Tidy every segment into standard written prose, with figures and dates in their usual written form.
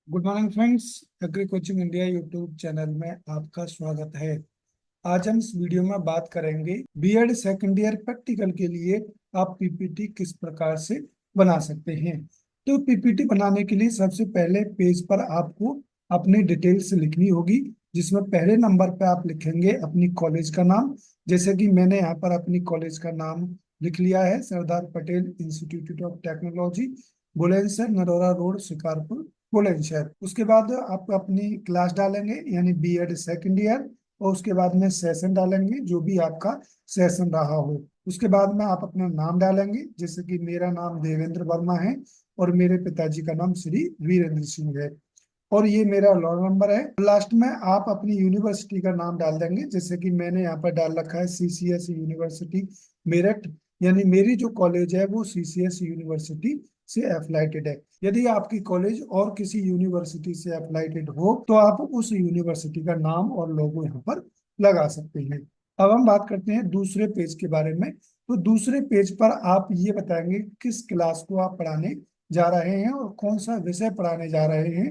Good morning friends. Agree coaching India YouTube channel में आपका स्वागत है। आज हम इस वीडियो में बात करेंगे बीएड सेकंड ईयर प्रैक्टिकल के लिए आप पीपीटी किस प्रकार से बना सकते हैं। तो पीपीटी बनाने के लिए सबसे पहले पेज पर आपको अपनी डिटेल्स लिखनी होगी, जिसमें पहले नंबर पे आप लिखेंगे अपनी कॉलेज का नाम। जैसे कि मैंने यहाँ पर अपनी कॉलेज का नाम लिख लिया है, Sardar Patel institute of technology, Bulandshahr, Narora road, Shikarpur, Bulandshahr. उसके बाद आप अपनी क्लास डालेंगे यानी बीएड सेकंड ईयर, और उसके बाद में सेशन डालेंगे जो भी आपका सेशन रहा हो। उसके बाद में आप अपना नाम डालेंगे, जैसे कि मेरा नाम देवेंद्र वर्मा है और मेरे पिताजी का नाम श्री वीरेंद्र सिंह है, और ये मेरा रोल नंबर है। लास्ट में आप अपनी यूनिवर्सिटी का नाम डाल देंगे, जैसे कि मैंने यहाँ पर डाल रखा है सीसीएस यूनिवर्सिटी मेरठ, यानी मेरी जो कॉलेज है वो सीसीएस यूनिवर्सिटी से एफिलिएटेड है। यदि आपकी कॉलेज और किसी यूनिवर्सिटी से एफिलिएटेड हो तो आप उस यूनिवर्सिटी का नाम और लोगो यहाँ पर लगा सकते हैं। अब हम बात करते हैं दूसरे पेज के बारे में। तो दूसरे पेज पर आप ये बताएंगे किस क्लास को आप पढ़ाने जा रहे हैं और कौन सा विषय पढ़ाने जा रहे हैं।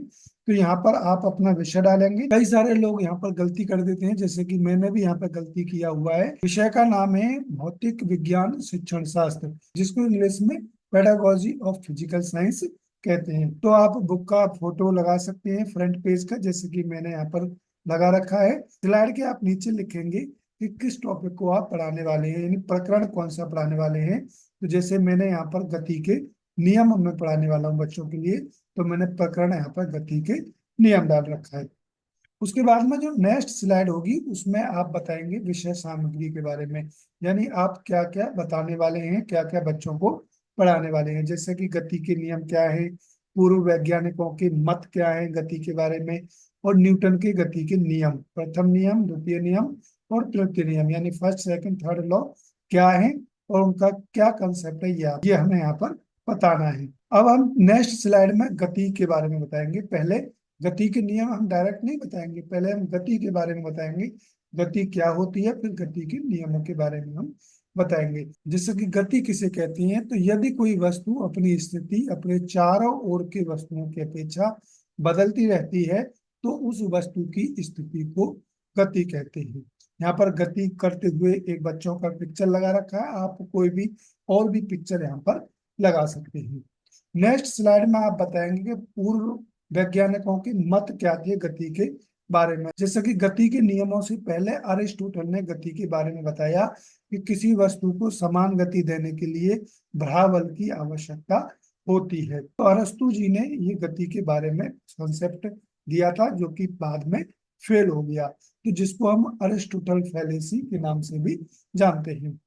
तो यहाँ पर आप अपना विषय डालेंगे। कई सारे लोग यहाँ पर गलती कर देते हैं, जैसे कि मैंने भी यहाँ पर गलती किया हुआ है। विषय का नाम है भौतिक विज्ञान शिक्षण शास्त्र, जिसको इंग्लिश में पेडागोजी ऑफ फिजिकल साइंस कहते हैं। तो आप बुक का फोटो लगा सकते हैं फ्रंट पेज का, जैसे कि मैंने यहाँ पर लगा रखा है। स्लाइड के आप नीचे लिखेंगे कि किस टॉपिक को आप पढ़ाने वाले हैं, यानी प्रकरण कौन सा पढ़ाने वाले हैं। तो जैसे मैंने यहाँ पर गति के नियम में पढ़ाने वाला हूँ बच्चों के लिए, तो मैंने प्रकरण यहाँ पर गति के नियम डाल रखा है। उसके बाद में जो नेक्स्ट स्लाइड होगी उसमें आप बताएंगे विषय सामग्री के बारे में, यानी आप क्या क्या बताने वाले हैं, क्या क्या बच्चों को पढ़ाने वाले हैं। जैसे कि गति के नियम क्या है, पूर्व वैज्ञानिकों के मत क्या है गति के बारे में, और न्यूटन के गति के नियम, प्रथम नियम, द्वितीय नियम और तृतीय नियम, यानी फर्स्ट सेकंड थर्ड लॉ क्या है और उनका क्या कंसेप्ट है, ये हमें यहाँ पर बताना है। अब हम नेक्स्ट स्लाइड में गति के बारे में बताएंगे। पहले गति के नियम हम डायरेक्ट नहीं बताएंगे, पहले हम गति के बारे में बताएंगे, गति क्या होती है, फिर गति के नियमों के बारे में हम बताएंगे। जैसे कि गति किसे कहती है, तो यदि कोई वस्तु अपनी स्थिति अपने चारों ओर के वस्तुओं की अपेक्षा बदलती रहती है तो उस वस्तु की स्थिति को गति कहते हैं। यहाँ पर गति करते हुए एक बच्चों का पिक्चर लगा रखा है, आप कोई भी और भी पिक्चर यहाँ पर लगा सकते हैं। नेक्स्ट स्लाइड में आप बताएंगे कि पूर्व वैज्ञानिकों के मत क्या थे गति के बारे में। जैसे कि गति के नियमों से पहले अरिस्टोटल ने गति के बारे में बताया कि किसी वस्तु को समान गति देने के लिए भराबल की आवश्यकता होती है। तो अरस्तु जी ने ये गति के बारे में कॉन्सेप्ट दिया था, जो कि बाद में फेल हो गया, तो जिसको हम अरिस्टोटल फैलेसी के नाम से भी जानते हैं।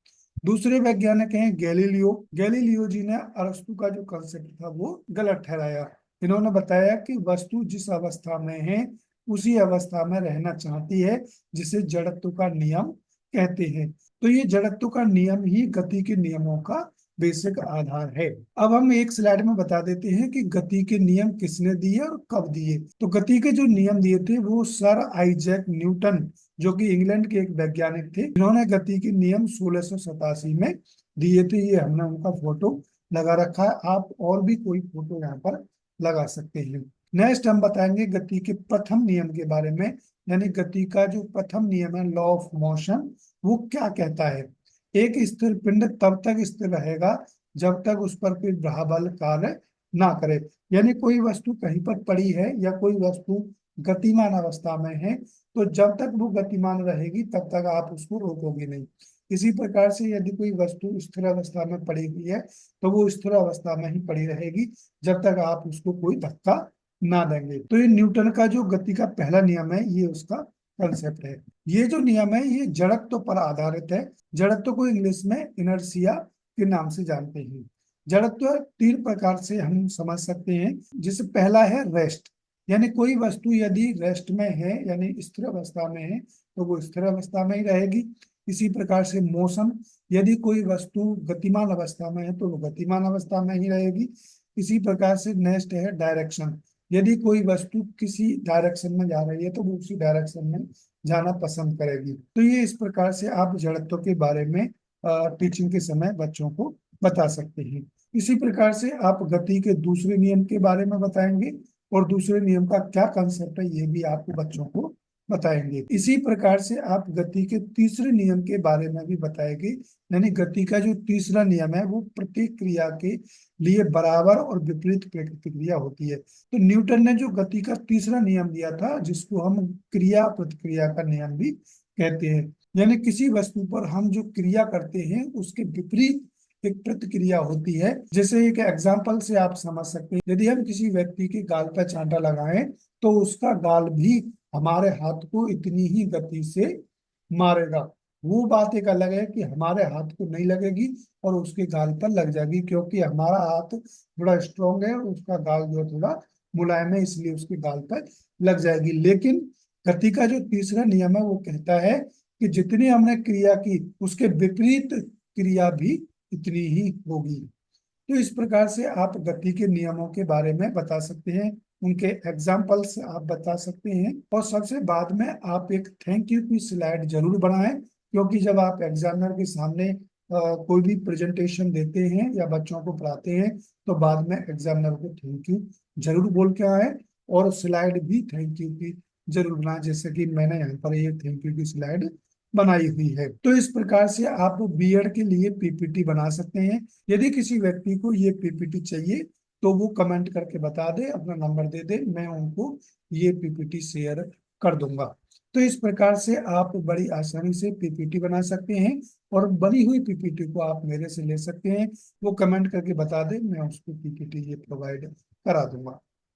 दूसरे वैज्ञानिक हैं गैलीलियो। गैलीलियो जी ने अरस्तु का जो कंसेप्ट था वो गलत ठहराया। इन्होंने बताया कि वस्तु जिस अवस्था में है उसी अवस्था में रहना चाहती है, जिसे जड़त्व का नियम कहते हैं। तो ये जड़त्व का नियम ही गति के नियमों का बेसिक आधार है। अब हम एक स्लाइड में बता देते हैं कि गति के नियम किसने दिए और कब दिए। तो गति के जो नियम दिए थे वो सर आइजैक न्यूटन, जो कि इंग्लैंड के एक वैज्ञानिक थे, इन्होंने गति के नियम 1687 में दिए थे। ये हमने उनका फोटो लगा रखा है, आप और भी कोई फोटो यहाँ पर लगा सकते हैं। नेक्स्ट हम बताएंगे गति के प्रथम नियम के बारे में, यानी गति का जो प्रथम नियम है लॉ ऑफ मोशन, वो क्या कहता है। एक स्थिर पिंड तब तक स्थिर रहेगा जब तक उस पर कोई बल कार्य ना करे। यानी कोई वस्तु कहीं पर पड़ी है या कोई वस्तु गतिमान अवस्था में है, तो जब तक वो गतिमान रहेगी तब तक आप उसको रोकोगे नहीं। इसी प्रकार से यदि कोई वस्तु स्थिर अवस्था में पड़ी हुई है तो वो स्थिर अवस्था में ही पड़ी रहेगी जब तक आप उसको कोई धक्का ना देंगे। तो ये न्यूटन का जो गति का पहला नियम है, ये उसका कंसेप्ट है। ये जो नियम है ये जड़त्व पर आधारित है। जड़त्व को इंग्लिश में इनर्शिया के नाम से जानते हैं। जड़त्व तीन प्रकार से हम समझ सकते हैं, जिससे पहला है रेस्ट, यानी कोई वस्तु यदि रेस्ट में है यानी स्थिर अवस्था में है तो वो स्थिर अवस्था में ही रहेगी। इसी प्रकार से मोशन, यदि कोई वस्तु गतिमान अवस्था में है तो वो गतिमान अवस्था में ही रहेगी। इसी प्रकार से नेक्स्ट है डायरेक्शन, यदि कोई वस्तु किसी डायरेक्शन में जा रही है तो वो उसी डायरेक्शन में जाना पसंद करेगी। तो ये इस प्रकार से आप जड़त्व के बारे में टीचिंग के समय बच्चों को बता सकते हैं। इसी प्रकार से आप गति के दूसरे नियम के बारे में बताएंगे, और दूसरे नियम का क्या कंसेप्ट है ये भी आपको बच्चों को बताएंगे। इसी प्रकार से आप गति के तीसरे नियम के बारे में भी बताएंगे। यानी गति का जो तीसरा नियम है वो प्रत्येक क्रिया के लिए बराबर और विपरीत प्रतिक्रिया होती है। तो न्यूटन ने जो गति का तीसरा नियम दिया था, जिसको हम क्रिया प्रतिक्रिया का नियम भी कहते हैं, यानी किसी वस्तु पर हम जो क्रिया करते हैं उसके विपरीत एक प्रतिक्रिया होती है। जैसे एक एग्जाम्पल से आप समझ सकते हैं, यदि हम किसी व्यक्ति के गाल पर चांटा लगाएं तो उसका गाल भी हमारे हाथ को इतनी ही गति से मारेगा। वो बात एक अलग है कि हमारे हाथ को नहीं लगेगी और उसके गाल पर लग जाएगी, क्योंकि हमारा हाथ थोड़ा स्ट्रांग है और उसका गाल जो है थोड़ा मुलायम है, इसलिए उसके गाल पर लग जाएगी। लेकिन गति का जो तीसरा नियम है वो कहता है कि जितनी हमने क्रिया की उसके विपरीत क्रिया भी इतनी ही होगी। तो इस प्रकार से आप गति के नियमों के बारे में बता सकते हैं, उनके एग्जाम्पल्स आप बता सकते हैं, और सबसे बाद में आप एक थैंक यू की स्लाइड जरूर बनाएं, क्योंकि जब आप एग्जामिनर के सामने कोई भी प्रेजेंटेशन देते हैं या बच्चों को पढ़ाते हैं तो बाद में एग्जामिनर को थैंक यू जरूर बोल के आए, और स्लाइड भी थैंक यू की जरूर बनाए, जैसे कि मैंने यहाँ पर ये थैंक यू की स्लाइड बनाई हुई है। तो इस प्रकार से आप बीएड के लिए पीपीटी बना सकते हैं। यदि किसी व्यक्ति को ये पीपीटी चाहिए तो वो कमेंट करके बता दे, अपना नंबर दे दे, मैं उनको ये पीपीटी शेयर कर दूंगा। तो इस प्रकार से आप बड़ी आसानी से पीपीटी बना सकते हैं, और बनी हुई पीपीटी को आप मेरे से ले सकते हैं। वो कमेंट करके बता दे, मैं उसको पीपीटी ये प्रोवाइड करा दूंगा।